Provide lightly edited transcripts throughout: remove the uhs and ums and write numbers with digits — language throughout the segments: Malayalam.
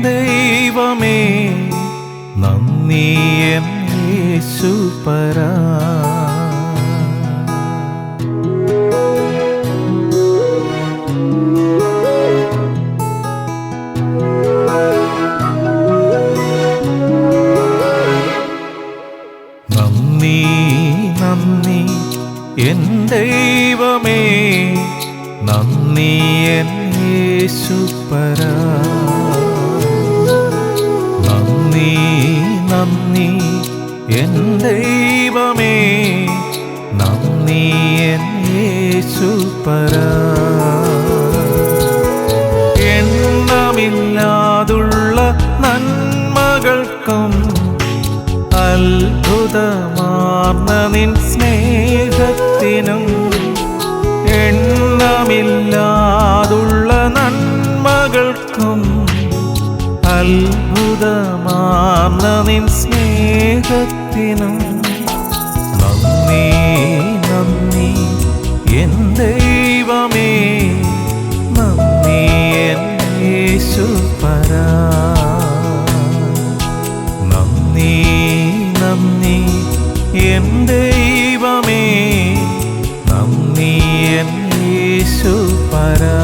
ദൈവമേ നന്ദി എൻ യേശുപരാ. നന്ദി നന്ദി എൻ ദൈവമേ നന്ദി എൻ യേശുപരാ. നന്ദി നന്ദി എൻ ദൈവമേ നന്ദി എൻ യേശുപരാ. എണ്ണമില്ലാതുള്ള നന്മകൾക്കും അത്ഭുതമാർന്ന നിൻ സ്നേഹത്തിനും, എണ്ണമില്ലാതുള്ള നന്മകൾക്കും അത്ഭുതമാർന്ന നിൻ സ്നേഹത്തിനും നന്ദി നന്ദി എൻ ദൈവമേ നന്ദി എൻ യേശുപരാ. നന്ദി നന്ദി എൻ ദൈവമേ നന്ദി എൻ യേശുപരാ.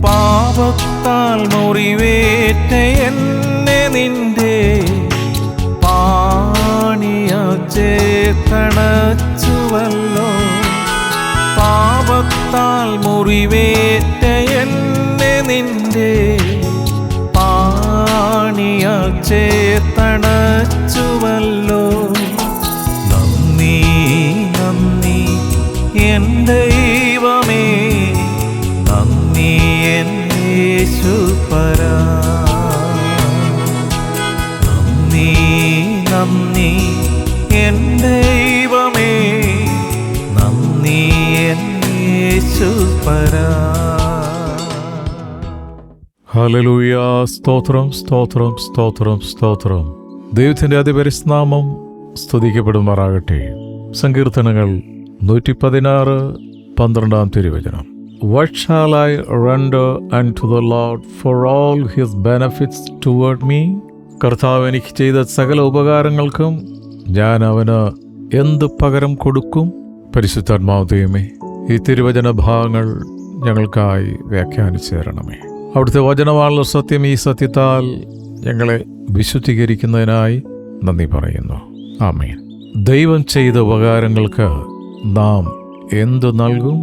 പാപത്താൽ മുറിവേറ്റ എന്നെ നിന്റെ പാണിയാൽ ചേർത്തണച്ചുവല്ലോ. പാപത്താൽ മുറിവേറ്റ എന്നെ നിന്റെ പാണിയാൽ ചേർത്തണച്ചുവല്ലോ. നന്ദി നന്ദി എൻ ദൈവമേ നന്ദി എൻ യേശുപരാ. നന്ദി നന്ദി എൻ ദൈവമേ നന്ദി എൻ യേശുപരാ. ഹല്ലേലൂയ. സ്തോത്രം സ്തോത്രം സ്തോത്രം സ്തോത്രം. ദൈവത്തിൻ്റെ അതിപരിശുദ്ധനാമം സ്തുതിക്കപ്പെടുമാറാകട്ടെ. സങ്കീർത്തനങ്ങൾ 116:12 തിരുവചനം. What shall I render unto the Lord for all his benefits toward me? കർത്താവ് എനിക്ക് ചെയ്ത സകല ഉപകാരങ്ങൾക്കും ഞാൻ അവന് എന്ത് പകരം കൊടുക്കും? പരിശുദ്ധാത്മാവ് ദൈവമേ, ഈ തിരുവചന ഭാഗങ്ങൾ ഞങ്ങൾക്കായി വ്യാഖ്യാനിച്ചു തരണമേ. അവിടുത്തെ വചനമാണല്ലോ സത്യം. ഈ സത്യത്താൽ ഞങ്ങളെ വിശുദ്ധീകരിക്കുന്നതിനായി നന്ദി പറയുന്നു. ആമേൻ. ദൈവം ചെയ്ത ഉപകാരങ്ങൾക്ക് നാം എന്തു നൽകും?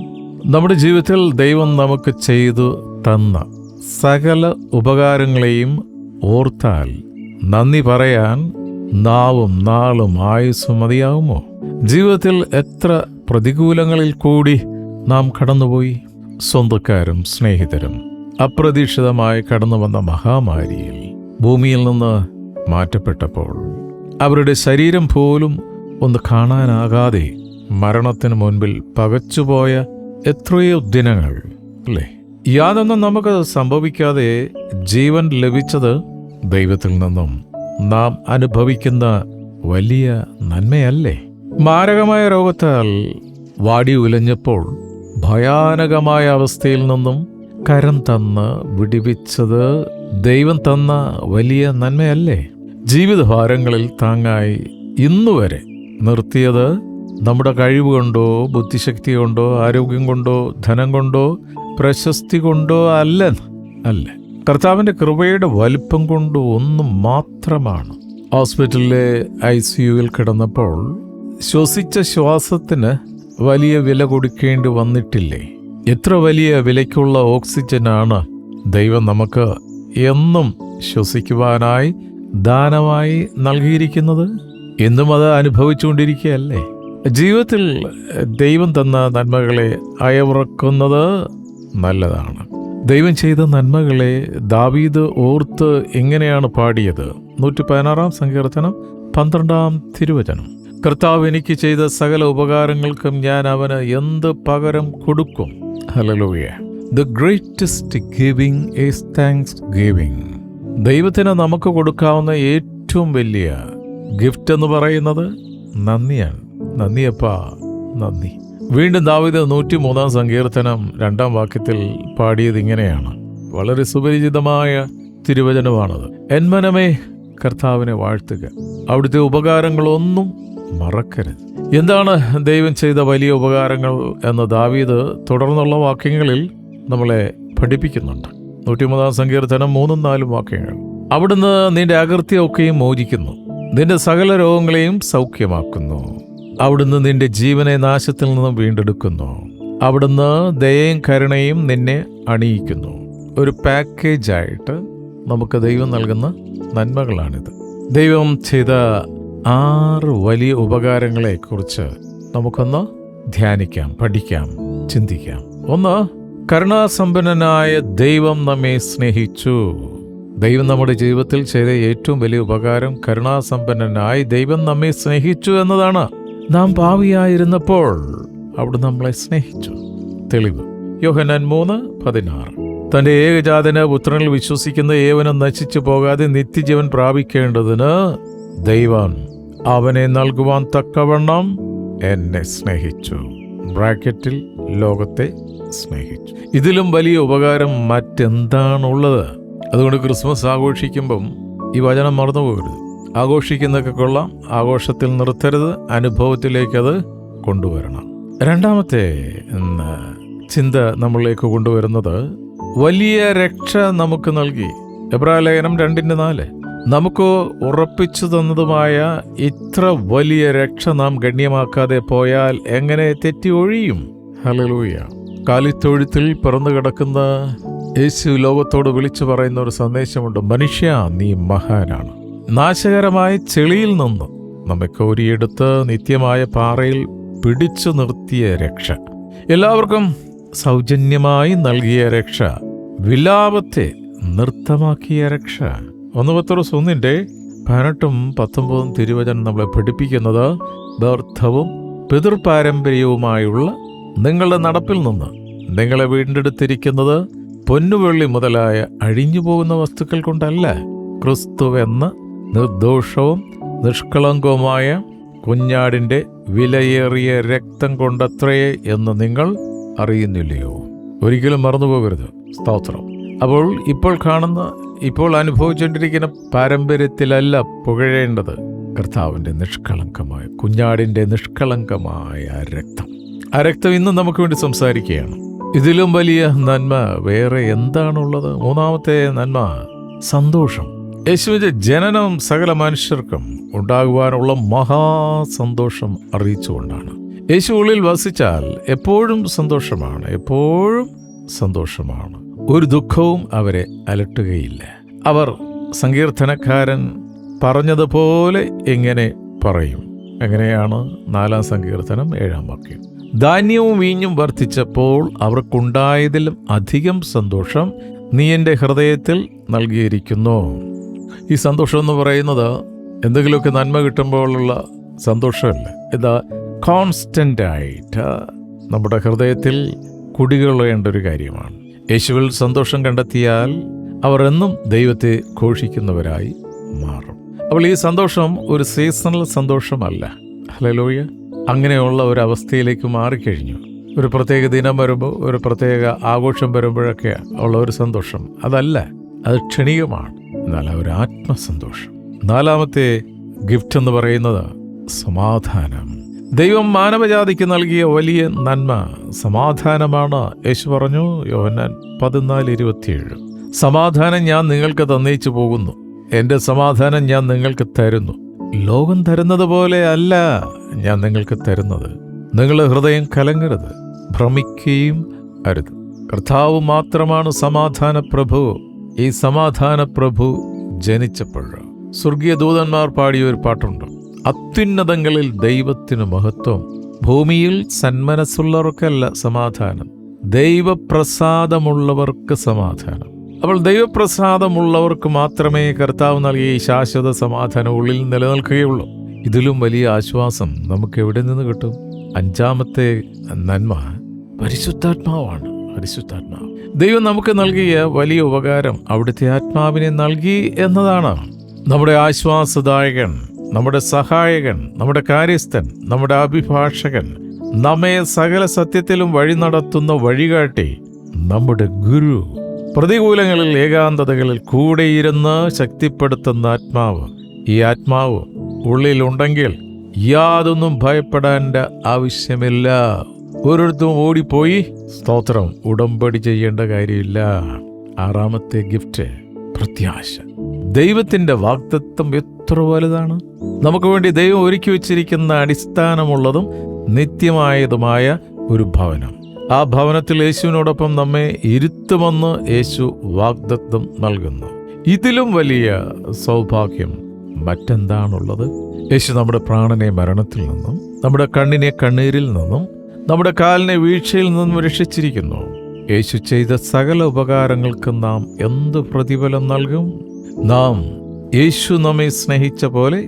നമ്മുടെ ജീവിതത്തിൽ ദൈവം നമുക്ക് ചെയ്തു തന്ന സകല ഉപകാരങ്ങളെയും ഓർത്താൽ നന്ദി പറയാൻ നാവും നാളും ആയുസ്സും മതിയാവുമോ? ജീവിതത്തിൽ എത്ര പ്രതികൂലങ്ങളിൽ കൂടി നാം കടന്നുപോയി. സ്വന്തക്കാരും സ്നേഹിതരും അപ്രതീക്ഷിതമായി കടന്നു വന്ന മഹാമാരിയിൽ ഭൂമിയിൽ നിന്ന് മാറ്റപ്പെട്ടപ്പോൾ അവരുടെ ശരീരം പോലും ഒന്ന് കാണാനാകാതെ മരണത്തിന് മുൻപിൽ പകച്ചുപോയ എത്രയോ ദിനങ്ങൾ അല്ലേ? യാതൊന്നും നമുക്ക് സംഭവിക്കാതെ ജീവൻ ലഭിച്ചത് ദൈവത്തിൽ നിന്നും നാം അനുഭവിക്കുന്ന വലിയ നന്മയല്ലേ? മാരകമായ രോഗത്താൽ വാടി ഉലഞ്ഞപ്പോൾ ഭയാനകമായ അവസ്ഥയിൽ നിന്നും കരം തന്ന് വിടിവിച്ചത് ദൈവം തന്ന വലിയ നന്മയല്ലേ? ജീവിതഭാരങ്ങളിൽ താങ്ങായി ഇന്നുവരെ നിർത്തിയത് നമ്മുടെ കഴിവ് കൊണ്ടോ ബുദ്ധിശക്തി കൊണ്ടോ ആരോഗ്യം കൊണ്ടോ ധനം കൊണ്ടോ പ്രശസ്തി കൊണ്ടോ അല്ല. കർത്താവിൻ്റെ കൃപയുടെ വലിപ്പം കൊണ്ട് ഒന്നും മാത്രമാണ്. ഹോസ്പിറ്റലിലെ ICUവിൽ കിടന്നപ്പോൾ ശ്വസിച്ച ശ്വാസത്തിന് വലിയ വില കൊടുക്കേണ്ടി വന്നിട്ടില്ലേ? എത്ര വലിയ വിലയ്ക്കുള്ള ഓക്സിജനാണ് ദൈവം നമുക്ക് എന്നും ശ്വസിക്കുവാനായി ദാനമായി നൽകിയിരിക്കുന്നത്. എന്നും അത് അനുഭവിച്ചുകൊണ്ടിരിക്കുകയല്ലേ? ജീവിതത്തിൽ ദൈവം തന്ന നന്മകളെ അയവിറക്കുന്നത് നല്ലതാണ്. ദൈവം ചെയ്ത നന്മകളെ ദാവീദ് ഓർത്ത് എങ്ങനെയാണ് പാടിയത്? 116 സങ്കീർത്തനം 12 തിരുവചനം. കർത്താവ് എനിക്ക് ചെയ്ത സകല ഉപകാരങ്ങൾക്കും ഞാൻ അവന് എന്ത് പകരം കൊടുക്കും? Hallelujah. The greatest giving is thanksgiving. ദൈവത്തിന് നമുക്ക് കൊടുക്കാവുന്ന ഏറ്റവും വലിയ ഗിഫ്റ്റ് എന്ന് പറയുന്നത് നന്ദിയാണ്. നന്ദിയപ്പാ, നന്ദി. വീണ്ടും ദാവീദ് 103 സങ്കീർത്തനം 2 വാക്യത്തിൽ പാടിയത് ഇങ്ങനെയാണ്. വളരെ സുപരിചിതമായ തിരുവചനമാണത്. എൻ മനമേ കർത്താവിനെ വാഴ്ത്തുക, അവിടുത്തെ ഉപകാരങ്ങളൊന്നും മറക്കരുത്. എന്താണ് ദൈവം ചെയ്ത വലിയ ഉപകാരങ്ങൾ എന്ന് ദാവീദ് തുടർന്നുള്ള വാക്യങ്ങളിൽ നമ്മളെ പഠിപ്പിക്കുന്നുണ്ട്. 103 സങ്കീർത്തനം 3-4 വാക്യങ്ങൾ. അവിടുന്ന് നിന്റെ അകൃത്യമൊക്കെയും മോചിക്കുന്നു, നിന്റെ സകല രോഗങ്ങളെയും സൗഖ്യമാക്കുന്നു. അവിടുന്ന് നിന്റെ ജീവനെ നാശത്തിൽ നിന്നും വീണ്ടെടുക്കുന്നു. അവിടുന്ന് ദയയും കരുണയും നിന്നെ അണിയിക്കുന്നു. ഒരു പാക്കേജായിട്ട് നമുക്ക് ദൈവം നൽകുന്ന നന്മകളാണിത്. ദൈവം ചെയ്ത 6 വലിയ ഉപകാരങ്ങളെക്കുറിച്ച് നമുക്കൊന്ന് ധ്യാനിക്കാം, പഠിക്കാം, ചിന്തിക്കാം. 1, കരുണാസമ്പന്നനായ ദൈവം നമ്മെ സ്നേഹിച്ചു. ദൈവം നമ്മുടെ ജീവിതത്തിൽ ചെയ്ത ഏറ്റവും വലിയ ഉപകാരം കരുണാസമ്പന്നനായി ദൈവം നമ്മെ സ്നേഹിച്ചു എന്നതാണ്. നാം പാപിയായിരുന്നപ്പോൾ അവിടെ നമ്മളെ സ്നേഹിച്ചു. തെളിവ് യോഹന്നാൻ 3:16. തന്റെ ഏകജാതന പുത്രനിൽ വിശ്വസിക്കുന്ന ഏവനും നശിച്ചു പോകാതെ നിത്യജീവൻ പ്രാപിക്കേണ്ടതിന് ദൈവം അവനെ നൽകുവാൻ തക്കവണ്ണം എന്നെ സ്നേഹിച്ചു. ബ്രാക്കറ്റിൽ ലോകത്തെ സ്നേഹിച്ചു. ഇതിലും വലിയ ഉപകാരം മറ്റെന്താണുള്ളത്? അതുകൊണ്ട് ക്രിസ്മസ് ആഘോഷിക്കുമ്പം ഈ വചനം മറന്നു പോകരുത്. ആഘോഷിക്കുന്നതൊക്കെ കൊള്ളാം, ആഘോഷത്തിൽ നിർത്തരുത്, അനുഭവത്തിലേക്കത് കൊണ്ടുവരണം. രണ്ടാമത്തെ ചിന്ത നമ്മളിലേക്ക് കൊണ്ടുവരുന്നത് വലിയ രക്ഷ നമുക്ക് നൽകി. എബ്രായലേഖനം 2:4. നമുക്ക് ഉറപ്പിച്ചു തന്നതുമായ ഇത്ര വലിയ രക്ഷ നാം ഗണ്യമാക്കാതെ പോയാൽ എങ്ങനെ തെറ്റി ഒഴിയും? ഹല്ലേലൂയ. കാലിത്തൊഴുത്തിൽ പിറന്നു കിടക്കുന്ന യേശു ലോകത്തോട് വിളിച്ചു പറയുന്ന ഒരു സന്ദേശമുണ്ട്. മനുഷ്യ, നീ മഹാനാണ്. നാശകരമായ ചെളിയിൽ നിന്ന് നമ്മെ കോരിയെടുത്ത് നിത്യമായ പാറയിൽ പിടിച്ചു നിർത്തിയ രക്ഷ, എല്ലാവർക്കും സൗജന്യമായി നൽകിയ രക്ഷ, വിലാപത്തെ നൃത്തമാക്കിയ രക്ഷ. 1 പത്രോസ് 1:18-19 തിരുവചനം നമ്മളെ പഠിപ്പിക്കുന്നത് വ്യർത്ഥവും പിതൃപാരമ്പര്യവുമായുള്ള നിങ്ങളുടെ നടപ്പിൽ നിന്ന് നിങ്ങളെ വീണ്ടെടുത്തിരിക്കുന്നത് പൊന്നുവെള്ളി മുതലായ അഴിഞ്ഞു പോകുന്ന വസ്തുക്കൾ കൊണ്ടല്ല, ക്രിസ്തുവെന്ന നിർദോഷവും നിഷ്കളങ്കവുമായ കുഞ്ഞാടിന്റെ വിലയേറിയ രക്തം കൊണ്ടത്രേ എന്ന് നിങ്ങൾ അറിയുന്നില്ലയോ? ഒരിക്കലും മറന്നുപോകരുത്. സ്തോത്രം. അപ്പോൾ ഇപ്പോൾ അനുഭവിച്ചുകൊണ്ടിരിക്കുന്ന പാരമ്പര്യത്തിലല്ല പുകഴേണ്ടത്, കർത്താവിൻ്റെ നിഷ്കളങ്കമായ കുഞ്ഞാടിൻ്റെ നിഷ്കളങ്കമായ രക്തം. ആ രക്തം ഇന്ന് നമുക്ക് വേണ്ടി സംസാരിക്കുകയാണ്. ഇതിലും വലിയ നന്മ വേറെ എന്താണുള്ളത്? 3-ാമത്തെ നന്മ സന്തോഷം. യേശുവിന്റെ ജനനം സകല മനുഷ്യർക്കും ഉണ്ടാകുവാനുള്ള മഹാസന്തോഷം അറിയിച്ചുകൊണ്ടാണ്. യേശു ഉള്ളിൽ വസിച്ചാൽ എപ്പോഴും സന്തോഷമാണ്, എപ്പോഴും സന്തോഷമാണ്. ഒരു ദുഃഖവും അവരെ അലട്ടുകയില്ല. അവർ സങ്കീർത്തനക്കാരൻ പറഞ്ഞതുപോലെ എങ്ങനെ പറയും? എങ്ങനെയാണ്? 4-ാം സങ്കീർത്തനം 7-ാം വാക്യം. ധാന്യവും വീഞ്ഞും വർദ്ധിച്ചപ്പോൾ അവർക്കുണ്ടായതിലും അധികം സന്തോഷം നീ എൻ്റെ ഹൃദയത്തിൽ നൽകിയിരിക്കുന്നു. ഈ സന്തോഷം എന്ന് പറയുന്നത് എന്തെങ്കിലുമൊക്കെ നന്മ കിട്ടുമ്പോഴുള്ള സന്തോഷമല്ല. ഇത് കോൺസ്റ്റൻ്റായിട്ട് നമ്മുടെ ഹൃദയത്തിൽ കുടികൊള്ളേണ്ട ഒരു കാര്യമാണ്. യേശുവിൽ സന്തോഷം കണ്ടെത്തിയാൽ അവർ എന്നും ദൈവത്തെ ഘോഷിക്കുന്നവരായി മാറും. അപ്പോൾ ഈ സന്തോഷം ഒരു സീസണൽ സന്തോഷമല്ല. ഹല്ലേലൂയ. അങ്ങനെയുള്ള ഒരു അവസ്ഥയിലേക്ക് മാറിക്കഴിഞ്ഞു. ഒരു പ്രത്യേക ദിനം വരുമ്പോൾ, ഒരു പ്രത്യേക ആഘോഷം വരുമ്പോഴൊക്കെ ഉള്ള ഒരു സന്തോഷം അതല്ല, അത് ക്ഷണികമാണ്. എന്നാൽ ഒരു ആത്മസന്തോഷം. 4-ാമത്തെ ഗിഫ്റ്റ് എന്ന് പറയുന്നത് സമാധാനം. ദൈവം മാനവജാതിക്ക് നൽകിയ വലിയ നന്മ സമാധാനമാണ്. യേശു പറഞ്ഞു, യോഹന്നാൻ 14:27, സമാധാനം ഞാൻ നിങ്ങൾക്ക് തന്നേച്ചു പോകുന്നു, എൻ്റെ സമാധാനം ഞാൻ നിങ്ങൾക്ക് തരുന്നു. ലോകം തരുന്നത് പോലെ അല്ല ഞാൻ നിങ്ങൾക്ക് തരുന്നത്. നിങ്ങളുടെ ഹൃദയം കലങ്ങരുത്, ഭ്രമിക്കുകയും അരുത്. കർത്താവ് മാത്രമാണ് സമാധാന പ്രഭു. ഈ സമാധാന പ്രഭു ജനിച്ചപ്പോൾ സ്വർഗീയ ദൂതന്മാർ പാടിയ ഒരു പാട്ടുണ്ട്. അത്യുന്നതങ്ങളിൽ ദൈവത്തിന് മഹത്വം, ഭൂമിയിൽ സന്മനസ്സുള്ളവർക്കല്ല സമാധാനം, ദൈവപ്രസാദമുള്ളവർക്ക് സമാധാനം. അപ്പോൾ ദൈവപ്രസാദമുള്ളവർക്ക് മാത്രമേ കർത്താവ് നൽകിയ ഈ ശാശ്വത സമാധാനം ഉള്ളിൽ നിലനിൽക്കുകയുള്ളൂ. ഇതിലും വലിയ ആശ്വാസം നമുക്ക് എവിടെ നിന്ന് കിട്ടും? 5-ാമത്തെ നന്മ പരിശുദ്ധാത്മാവാണ്. പരിശുദ്ധാത്മാവ്. ദൈവം നമുക്ക് നൽകിയ വലിയ ഉപകാരം അവിടുത്തെ ആത്മാവിനെ നൽകി എന്നതാണ്. നമ്മുടെ ആശ്വാസദായകൻ, നമ്മുടെ സഹായകൻ, നമ്മുടെ കാര്യസ്ഥൻ, നമ്മുടെ അഭിഭാഷകൻ, നമ്മെ സകല സത്യത്തിലും വഴി നടത്തുന്ന വഴികാട്ടി, നമ്മുടെ ഗുരു, പ്രതികൂലങ്ങളിൽ ഏകാന്തതകളിൽ കൂടെയിരുന്ന് ശക്തിപ്പെടുത്തുന്ന ആത്മാവ്. ഈ ആത്മാവ് ഉള്ളിലുണ്ടെങ്കിൽ യാതൊന്നും ഭയപ്പെടേണ്ട ആവശ്യമില്ല. ഓരോരുത്തരും ഓടിപ്പോയി സ്തോത്രം ഉടമ്പടി ചെയ്യേണ്ട കാര്യമില്ല. ആറാമത്തെ ഗിഫ്റ്റ്, പ്രത്യാശ. ദൈവത്തിന്റെ വാഗ്ദത്തം എത്ര വലുതാണ്! നമുക്ക് വേണ്ടി ദൈവം ഒരുക്കി വച്ചിരിക്കുന്ന അടിസ്ഥാനമുള്ളതും നിത്യമായതുമായ ഒരു ഭവനം. ആ ഭവനത്തിൽ യേശുവിനോടൊപ്പം നമ്മെ ഇരുത്തുമെന്ന് യേശു വാഗ്ദത്തം നൽകുന്നു. ഇതിലും വലിയ സൗഭാഗ്യം മറ്റെന്താണുള്ളത്? യേശു നമ്മുടെ പ്രാണനെ മരണത്തിൽ നിന്നും, നമ്മുടെ കണ്ണിനെ കണ്ണീരിൽ നിന്നും, നമ്മുടെ കാലിനെ വീഴ്ചയിൽ നിന്നും രക്ഷിച്ചിരിക്കുന്നു. യേശു ചെയ്ത സകല ഉപകാരങ്ങൾക്കും നാം എന്ത് പ്രതിഫലം നൽകും? നാം യേശു നമ്മെ സ്നേഹിച്ച പോലെ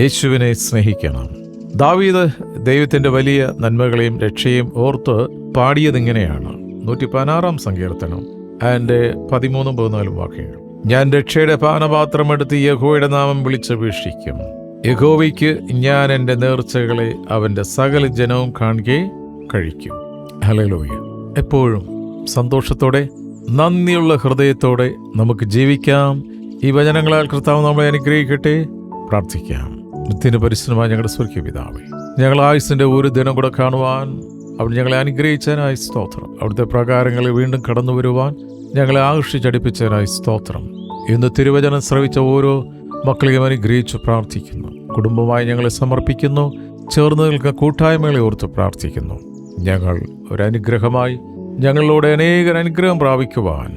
യേശുവിനെ സ്നേഹിക്കണം. ദാവീദ് ദൈവത്തിന്റെ വലിയ നന്മകളെയും രക്ഷയും ഓർത്ത് പാടിയതിങ്ങനെയാണ്. 116 സങ്കീർത്തനം അതിന്റെ 13-14 വാക്യങ്ങൾ. ഞാൻ രക്ഷയുടെ പാനപാത്രമെടുത്ത് യഹോവയുടെ നാമം വിളിച്ചപേക്ഷിക്കും. യഹോവയ്ക്ക് ഞാൻ എൻ്റെ നേർച്ചകളെ അവൻ്റെ സകല ജനവും കാണുകെ കഴിക്കും. ഹല്ലേലൂയ. എപ്പോഴും സന്തോഷത്തോടെ, നന്ദിയുള്ള ഹൃദയത്തോടെ നമുക്ക് ജീവിക്കാം. ഈ വചനങ്ങളാൽ കർത്താവ് നമ്മളെ അനുഗ്രഹിക്കട്ടെ. പ്രാർത്ഥിക്കാം. നിത്യന് പരിശുദ്ധമായ ഞങ്ങളുടെ സ്വർഗീയ പിതാവേ, ഞങ്ങൾ ആയുസ്സിൻ്റെ ഒരു ദിനം കൂടെ കാണുവാൻ അവിടെ ഞങ്ങളെ അനുഗ്രഹിച്ചതിനായി സ്തോത്രം. അവിടുത്തെ പ്രകാരങ്ങളിൽ വീണ്ടും കടന്നു വരുവാൻ ഞങ്ങളെ ആകർഷിച്ചടിപ്പിച്ചതിനായി സ്തോത്രം. ഇന്ന് തിരുവചനം ശ്രവിച്ച ഓരോ മക്കളെയും അനുഗ്രഹിച്ചു പ്രാർത്ഥിക്കുന്നു. കുടുംബമായി ഞങ്ങളെ സമർപ്പിക്കുന്നു. ചേർന്ന് നിൽക്കുന്ന കൂട്ടായ്മകളെ ഓർത്ത് പ്രാർത്ഥിക്കുന്നു. ഞങ്ങൾ ഒരനുഗ്രഹമായി, ഞങ്ങളിലൂടെ അനേകർ അനുഗ്രഹം പ്രാപിക്കുവാൻ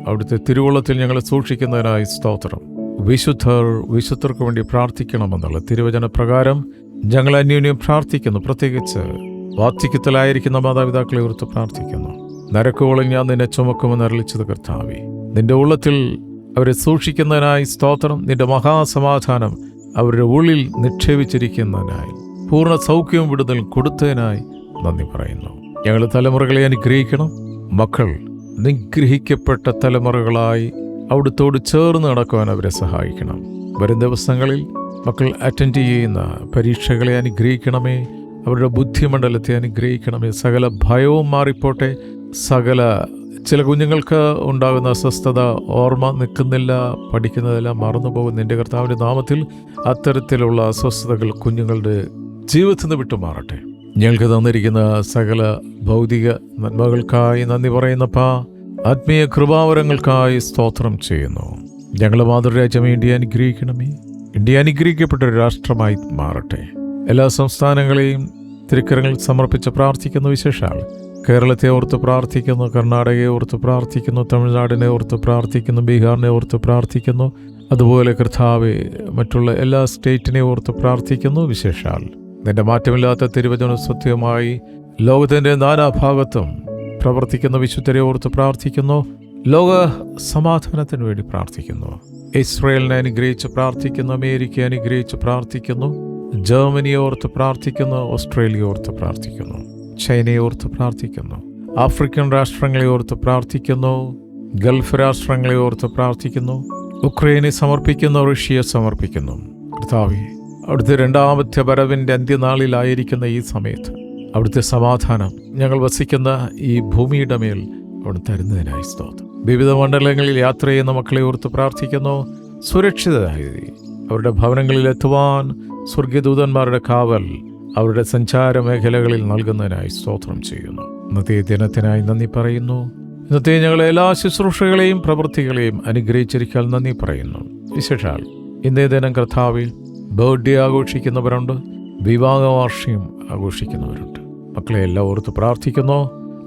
അവിടുത്തെ തിരുവുള്ളത്തിൽ ഞങ്ങളെ സൂക്ഷിക്കുന്നതിനായി സ്തോത്രം. വിശുദ്ധർക്ക് വേണ്ടി പ്രാർത്ഥിക്കണമെന്നുള്ള തിരുവചന പ്രകാരം ഞങ്ങൾ അന്യോന്യം പ്രാർത്ഥിക്കുന്നു. പ്രത്യേകിച്ച് വാത്സല്യത്തിലായിരിക്കുന്ന മാതാപിതാക്കളെ ഓർത്ത് പ്രാർത്ഥിക്കുന്നു. നരക്കുകളും ഞാൻ നിന്നെ ചുമക്കുമെന്ന് അരുളിച്ചത് കർത്താവേ, നിന്റെ ഉള്ളത്തിൽ അവരെ സൂക്ഷിക്കുന്നതിനായി സ്തോത്രം. നിന്റെ മഹാസമാധാനം അവരുടെ ഉള്ളിൽ നിക്ഷേപിച്ചിരിക്കുന്നതിനായി, പൂർണ്ണ സൗഖ്യവും വിടുതലും കൊടുത്തതിനായി നന്ദി പറയുന്നു. ഞങ്ങൾ തലമുറകളെ അനുഗ്രഹിക്കണം. മക്കൾ നിഗ്രഹിക്കപ്പെട്ട തലമുറകളായി അവിടുത്തോട് ചേർന്ന് നടക്കുവാൻ അവരെ സഹായിക്കണം. വരും ദിവസങ്ങളിൽ മക്കൾ അറ്റൻഡ് ചെയ്യുന്ന പരീക്ഷകളെ അനുഗ്രഹിക്കണമേ. അവരുടെ ബുദ്ധിമണ്ഡലത്തെ അനുഗ്രഹിക്കണമേ. സകല ഭയവും മാറിപ്പോട്ടെ. ചില കുഞ്ഞുങ്ങൾക്ക് ഉണ്ടാകുന്ന അസ്വസ്ഥത, ഓർമ്മ നിൽക്കുന്നില്ല, പഠിക്കുന്നതെല്ലാം മറന്നുപോകും. നിന്റെ കർത്താവിൻ്റെ നാമത്തിൽ അത്തരത്തിലുള്ള അസ്വസ്ഥതകൾ കുഞ്ഞുങ്ങളുടെ ജീവിതത്തിൽ നിന്ന് വിട്ടുമാറട്ടെ. ഞങ്ങൾക്ക് തന്നിരിക്കുന്ന സകല ഭൗതിക നന്മകൾക്കായി നന്ദി പറയുന്നപ്പാ. ആത്മീയ കൃപാവരങ്ങൾക്കായി സ്തോത്രം ചെയ്യുന്നു. ഞങ്ങളുടെ മാതൃരാജ്യം ഇന്ത്യ അനുഗ്രഹിക്കണമേ. ഇന്ത്യ അനുഗ്രഹിക്കപ്പെട്ട ഒരു രാഷ്ട്രമായി മാറട്ടെ. എല്ലാ സംസ്ഥാനങ്ങളെയും തിരുക്കരങ്ങളിൽ സമർപ്പിച്ച് പ്രാർത്ഥിക്കുന്നു. വിശേഷാൽ കേരളത്തെ ഓർത്ത് പ്രാർത്ഥിക്കുന്നു, കർണാടകയെ ഓർത്ത് പ്രാർത്ഥിക്കുന്നു, തമിഴ്നാടിനെ ഓർത്ത് പ്രാർത്ഥിക്കുന്നു, ബീഹാറിനെ ഓർത്ത് പ്രാർത്ഥിക്കുന്നു. അതുപോലെ കർത്താവെ മറ്റുള്ള എല്ലാ സ്റ്റേറ്റിനെ ഓർത്ത് പ്രാർത്ഥിക്കുന്നു. വിശേഷാൽ നിന്റെ മാറ്റമില്ലാത്ത തിരുവചന സത്യമായി ലോകത്തിൻ്റെ നാനാഭാഗത്തും പ്രവർത്തിക്കുന്ന വിശുദ്ധരെ ഓർത്ത് പ്രാർത്ഥിക്കുന്നു. ലോക സമാധാനത്തിന് വേണ്ടി പ്രാർത്ഥിക്കുന്നു. ഇസ്രായേലിനെ അനുഗ്രഹിച്ച് പ്രാർത്ഥിക്കുന്നു. അമേരിക്കയെ അനുഗ്രഹിച്ച് പ്രാർത്ഥിക്കുന്നു. ജർമ്മനിയെ ഓർത്ത് പ്രാർത്ഥിക്കുന്നു. ഓസ്ട്രേലിയ ഓർത്ത് പ്രാർത്ഥിക്കുന്നു. ചൈനയെ ഓർത്ത് പ്രാർത്ഥിക്കുന്നു. ആഫ്രിക്കൻ രാഷ്ട്രങ്ങളെ ഓർത്ത് പ്രാർത്ഥിക്കുന്നു. ഗൾഫ് രാഷ്ട്രങ്ങളെ ഓർത്ത് പ്രാർത്ഥിക്കുന്നു. ഉക്രൈനെ സമർപ്പിക്കുന്നു. റഷ്യയെ സമർപ്പിക്കുന്നു. കർത്താവേ, അവിടുത്തെ രണ്ടാമത്തെ വരവിൻ്റെ അന്ത്യനാളിലായിരിക്കുന്ന ഈ സമയത്ത് അവിടുത്തെ സമാധാനം ഞങ്ങൾ വസിക്കുന്ന ഈ ഭൂമിയുടെ മേൽ അവിടെ തരുന്നതിനായി സ്തോത്രം. വിവിധ മണ്ഡലങ്ങളിൽ യാത്ര ചെയ്യുന്ന മക്കളെ ഓർത്ത് പ്രാർത്ഥിക്കുന്നു. സുരക്ഷിതരായി അവരുടെ ഭവനങ്ങളിൽ എത്തുവാൻ സ്വർഗീയദൂതന്മാരുടെ കാവൽ അവരുടെ സഞ്ചാര മേഖലകളിൽ നൽകുന്നതിനായി സ്തോത്രം ചെയ്യുന്നു. ഇന്നത്തെ ദിനത്തിനായി നന്ദി പറയുന്നു. ഇന്നത്തെ ഞങ്ങളെ എല്ലാ ശുശ്രൂഷകളെയും പ്രവൃത്തികളെയും അനുഗ്രഹിച്ചിരിക്കാൻ നന്ദി പറയുന്നു. വിശേഷാൽ ഇന്നേ ദിനം കർത്താവിൽ ബർത്ത്ഡേ ആഘോഷിക്കുന്നവരുണ്ട്, വിവാഹ വാർഷികം ആഘോഷിക്കുന്നവരുണ്ട്. മക്കളെ എല്ലാം ഓർത്ത് പ്രാർത്ഥിക്കുന്നു.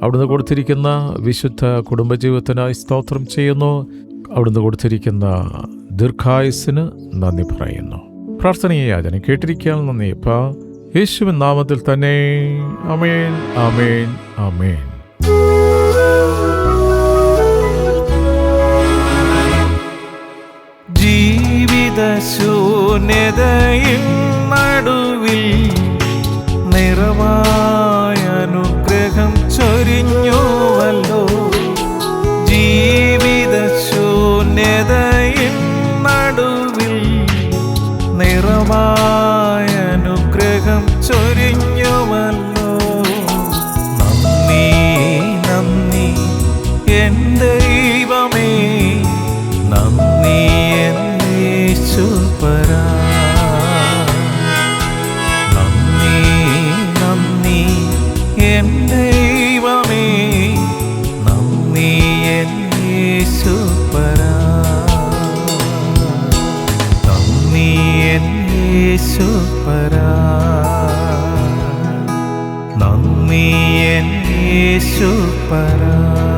അവിടുന്ന് കൊടുത്തിരിക്കുന്ന വിശുദ്ധ കുടുംബജീവിതത്തിനായി സ്തോത്രം ചെയ്യുന്നു. അവിടുന്ന് കൊടുത്തിരിക്കുന്ന ദീർഘായുസ്സിന് നന്ദി പറയുന്നു. പ്രാർത്ഥനയെ യാചന കേട്ടിരിക്കാൻ നന്ദി അപ്പാ. യേശുവിൻ നാമത്തിൽ തന്നെ. ആമേൻ, ആമേൻ, ആമേൻ. ജീവിതശൂന്യതയിൽ നടുവിൽ നിറവായ അനുഗ്രഹം ചൊരിഞ്ഞുവല്ലോ. നന്ദി എൻ യേശുപരാ. നന്ദി നന്ദി എൻ ദൈവമേ, നന്ദി എൻ യേശുപരാ. നന്ദി എൻ യേശുപരാ. നന്ദി എൻ യേശുപരാ.